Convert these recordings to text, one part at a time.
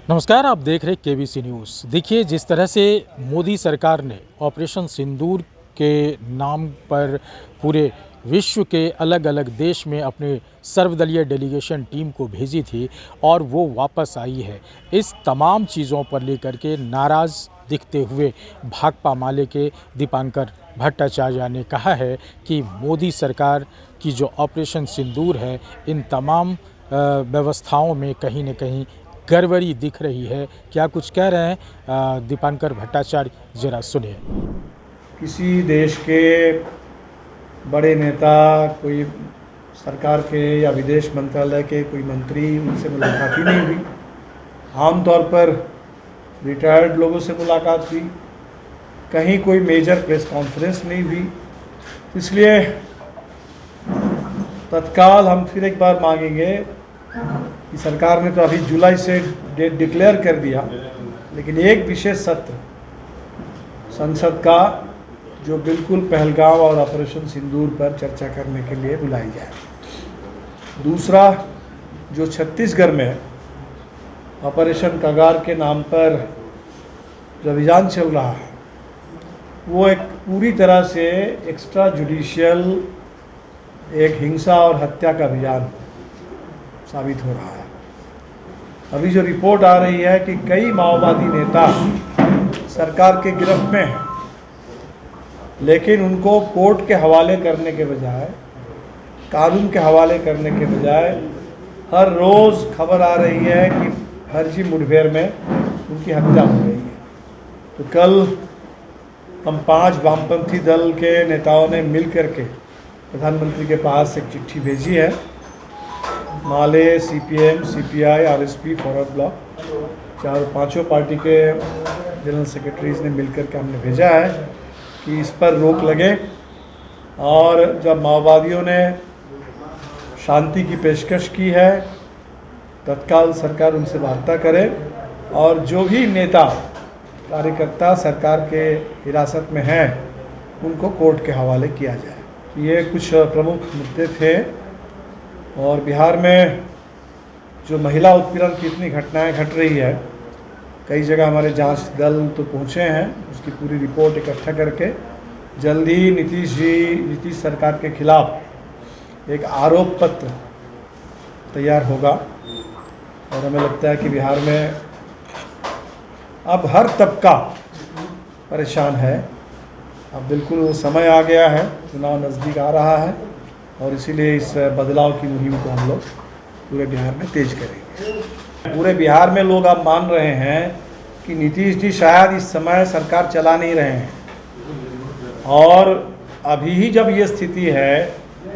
नमस्कार, आप देख रहे केबीसी न्यूज़। देखिए, जिस तरह से मोदी सरकार ने ऑपरेशन सिंदूर के नाम पर पूरे विश्व के अलग अलग देश में अपने सर्वदलीय डेलीगेशन टीम को भेजी थी और वो वापस आई है, इस तमाम चीज़ों पर लेकर के नाराज़ दिखते हुए भाकपा माले के दीपांकर भट्टाचार्य ने कहा है कि मोदी सरकार की जो ऑपरेशन सिंदूर है, इन तमाम व्यवस्थाओं में कहीं न कहीं गड़बड़ी दिख रही है। क्या कुछ कह रहे हैं दीपांकर भट्टाचार्य, जरा सुनिए। किसी देश के बड़े नेता, कोई सरकार के या विदेश मंत्रालय के कोई मंत्री, उनसे मुलाकात ही नहीं हुई। आमतौर पर रिटायर्ड लोगों से मुलाकात हुई, कहीं कोई मेजर प्रेस कॉन्फ्रेंस नहीं हुई। इसलिए तत्काल हम फिर एक बार मांगेंगे कि सरकार ने तो अभी जुलाई से डेट डिक्लेयर कर दिया, लेकिन एक विशेष सत्र संसद का जो बिल्कुल पहलगाम और ऑपरेशन सिंदूर पर चर्चा करने के लिए बुलाई जाए। दूसरा, जो छत्तीसगढ़ में ऑपरेशन कगार के नाम पर जो अभियान चल रहा है, वो एक पूरी तरह से एक्स्ट्रा जुडिशियल एक हिंसा और हत्या का अभियान साबित हो रहा है। अभी जो रिपोर्ट आ रही है कि कई माओवादी नेता सरकार के गिरफ्त में हैं, लेकिन उनको कोर्ट के हवाले करने के बजाय, कानून के हवाले करने के बजाय हर रोज़ खबर आ रही है कि फर्जी मुठभेड़ में उनकी हत्या हो रही है। तो कल हम 5 वामपंथी दल के नेताओं ने मिल करके प्रधानमंत्री के पास एक चिट्ठी भेजी है। Maale, CPM, CPI, RSP, Forward Bloc, पांचों पार्टी के जनरल सेक्रेटरीज ने मिलकर के हमने भेजा है कि इस पर रोक लगे और जब माओवादियों ने शांति की पेशकश की है, तत्काल सरकार उनसे वार्ता करे और जो भी नेता कार्यकर्ता सरकार के हिरासत में हैं, उनको कोर्ट के हवाले किया जाए। ये कुछ प्रमुख मुद्दे थे। और बिहार में जो महिला उत्पीड़न की इतनी घटनाएं घट रही है, कई जगह हमारे जांच दल तो पहुंचे हैं, उसकी पूरी रिपोर्ट इकट्ठा करके जल्द ही नीतीश सरकार के खिलाफ एक आरोप पत्र तैयार होगा। और हमें लगता है कि बिहार में अब हर तबका परेशान है। अब बिल्कुल वो समय आ गया है, चुनाव नज़दीक आ रहा है और इसीलिए इस बदलाव की मुहिम को हम लोग पूरे बिहार में तेज करेंगे। पूरे बिहार में लोग अब मान रहे हैं कि नीतीश जी शायद इस समय सरकार चला नहीं रहे हैं, और अभी ही जब ये स्थिति है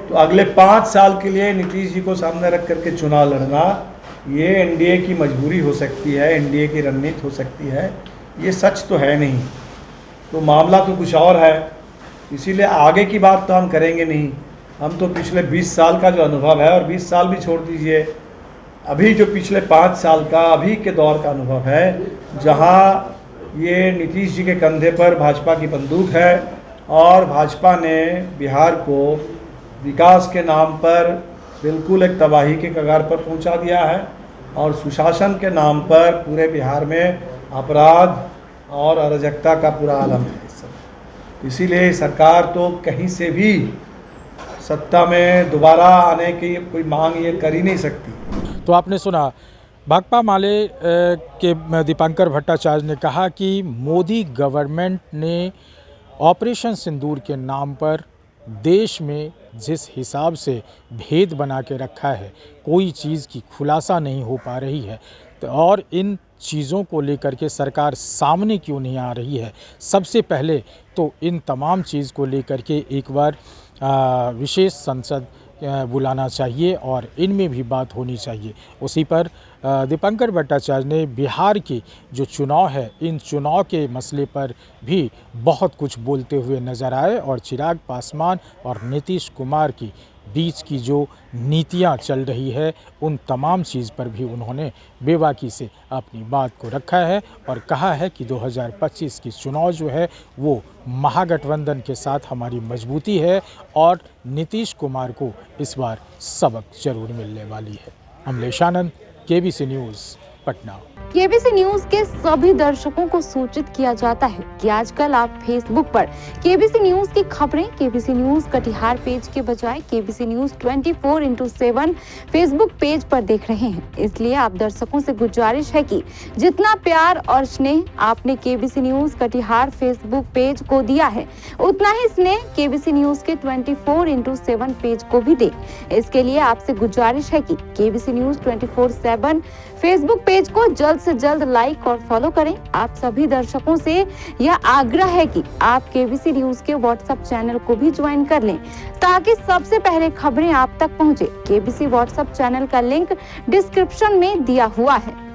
तो अगले 5 साल के लिए नीतीश जी को सामने रख करके चुनाव लड़ना, ये एनडीए की मजबूरी हो सकती है, एनडीए की रणनीति हो सकती है। ये सच तो है नहीं, तो मामला तो कुछ और है। इसीलिए आगे की बात तो हम करेंगे नहीं। हम तो पिछले 20 साल का जो अनुभव है, और 20 साल भी छोड़ दीजिए, अभी जो पिछले 5 साल का अभी के दौर का अनुभव है, जहां ये नीतीश जी के कंधे पर भाजपा की बंदूक है और भाजपा ने बिहार को विकास के नाम पर बिल्कुल एक तबाही के कगार पर पहुंचा दिया है, और सुशासन के नाम पर पूरे बिहार में अपराध और अराजकता का पूरा आलम है इस समय। इसीलिए सरकार तो कहीं से भी सत्ता में दोबारा आने की कोई मांग ये कर ही नहीं सकती। तो आपने सुना, भाकपा माले के दीपांकर भट्टाचार्य ने कहा कि मोदी गवर्नमेंट ने ऑपरेशन सिंदूर के नाम पर देश में जिस हिसाब से भेद बना के रखा है, कोई चीज़ की खुलासा नहीं हो पा रही है, तो और इन चीज़ों को लेकर के सरकार सामने क्यों नहीं आ रही है। सबसे पहले तो इन तमाम चीज़ को लेकर के एक बार विशेष संसद बुलाना चाहिए और इनमें भी बात होनी चाहिए। उसी पर दीपांकर भट्टाचार्य ने बिहार की जो चुनाव है, इन चुनाव के मसले पर भी बहुत कुछ बोलते हुए नज़र आए, और चिराग पासवान और नीतीश कुमार की बीच की जो नीतियां चल रही है, उन तमाम चीज़ पर भी उन्होंने बेबाकी से अपनी बात को रखा है और कहा है कि 2025 की चुनाव जो है वो महागठबंधन के साथ हमारी मजबूती है और नीतीश कुमार को इस बार सबक जरूर मिलने वाली है। Amlesh Anand, KBC news, Patna. KBC news के सभी दर्शकों को सूचित किया जाता है कि आजकल आप फेसबुक पर केबीसी न्यूज की खबरें केबीसी न्यूज कटिहार पेज के बजाय केबीसी न्यूज 24/7 फेसबुक पेज पर देख रहे हैं। इसलिए आप दर्शकों से गुजारिश है कि जितना प्यार और स्नेह आपने KBC news Katihar Facebook page को दिया है, उतना ही स्नेह केबीसी न्यूज के 24/7 पेज को भी दे। इसके लिए आपसे गुजारिश है कि केबीसी न्यूज 24/7 फेसबुक पेज को जल्द से जल्द लाइक और फॉलो करें। आप सभी दर्शकों से यह आग्रह है कि आप केबीसी न्यूज के व्हाट्सएप चैनल को भी ज्वाइन कर लें ताकि सबसे पहले खबरें आप तक पहुंचे। केबीसी व्हाट्सएप चैनल का लिंक डिस्क्रिप्शन में दिया हुआ है।